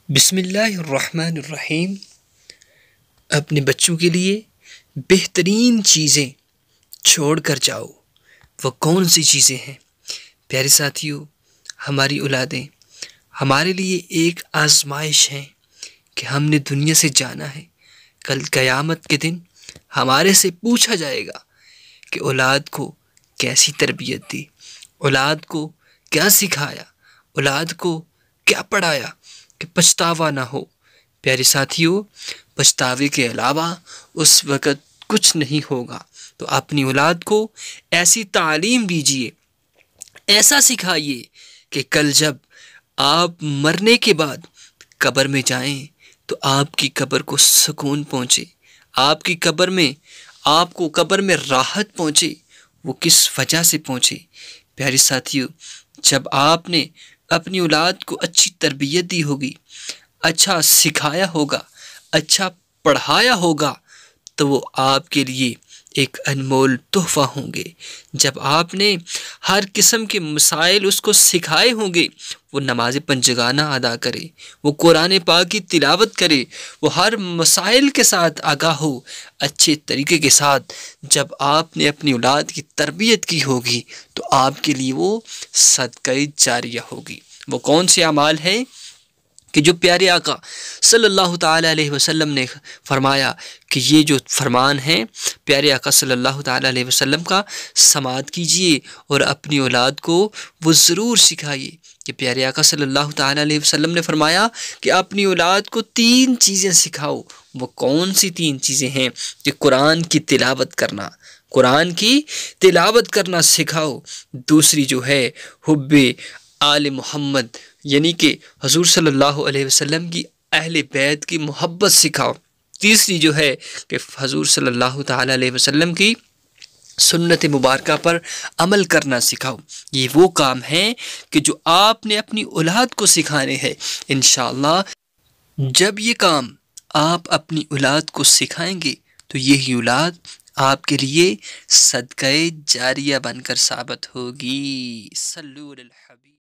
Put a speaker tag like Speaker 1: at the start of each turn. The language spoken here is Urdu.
Speaker 1: بسم اللہ الرحمن الرحیم۔ اپنے بچوں کے لیے بہترین چیزیں چھوڑ کر جاؤ، وہ کون سی چیزیں ہیں؟ پیارے ساتھیوں، ہماری اولادیں ہمارے لیے ایک آزمائش ہیں کہ ہم نے دنیا سے جانا ہے۔ کل قیامت کے دن ہمارے سے پوچھا جائے گا کہ اولاد کو کیسی تربیت دی، اولاد کو کیا سکھایا، اولاد کو کیا پڑھایا کہ پچھتاوا نہ ہو۔ پیارے ساتھیوں، پچھتاوے کے علاوہ اس وقت کچھ نہیں ہوگا، تو اپنی اولاد کو ایسی تعلیم دیجیے، ایسا سکھائیے کہ کل جب آپ مرنے کے بعد قبر میں جائیں تو آپ کی قبر کو سکون پہنچے، آپ کی قبر میں آپ کو قبر میں راحت پہنچے۔ وہ کس وجہ سے پہنچے؟ پیارے ساتھیوں، جب آپ نے اپنی اولاد کو اچھی تربیت دی ہوگی، اچھا سکھایا ہوگا، اچھا پڑھایا ہوگا، تو وہ آپ کے لیے ایک انمول تحفہ ہوں گے۔ جب آپ نے ہر قسم کے مسائل اس کو سکھائے ہوں گے، وہ نماز پنجگانہ ادا کرے، وہ قرآن پاک کی تلاوت کرے، وہ ہر مسائل کے ساتھ آگاہ ہو، اچھے طریقے کے ساتھ جب آپ نے اپنی اولاد کی تربیت کی ہوگی تو آپ کے لیے وہ صدقہ جاریہ ہوگی۔ وہ کون سے اعمال ہیں کہ جو پیارے آقا صلی اللہ تعالیٰ علیہ وسلم نے فرمایا کہ یہ جو فرمان ہیں پیارے آقا صلی اللہ تعالیٰ علیہ وسلم کا، سماعت کیجئے اور اپنی اولاد کو وہ ضرور سکھائیے کہ پیارے آقا صلی اللہ تعالیٰ علیہ وسلم نے فرمایا کہ اپنی اولاد کو 3 چیزیں سکھاؤ۔ وہ کون سی 3 چیزیں ہیں؟ کہ قرآن کی تلاوت کرنا، قرآن کی تلاوت کرنا سکھاؤ۔ دوسری جو ہے حب آل محمد، یعنی کہ حضور صلی اللہ علیہ وسلم کی اہل بیت کی محبت سکھاؤ۔ تیسری جو ہے کہ حضور صلی اللہ تعالیٰ علیہ وسلم کی سنت مبارکہ پر عمل کرنا سکھاؤ۔ یہ وہ کام ہیں کہ جو آپ نے اپنی اولاد کو سکھانے ہیں۔ انشاءاللہ جب یہ کام آپ اپنی اولاد کو سکھائیں گے تو یہی اولاد آپ کے لیے صدقہ جاریہ بن کر ثابت ہوگی۔ صلو علی الحبیب۔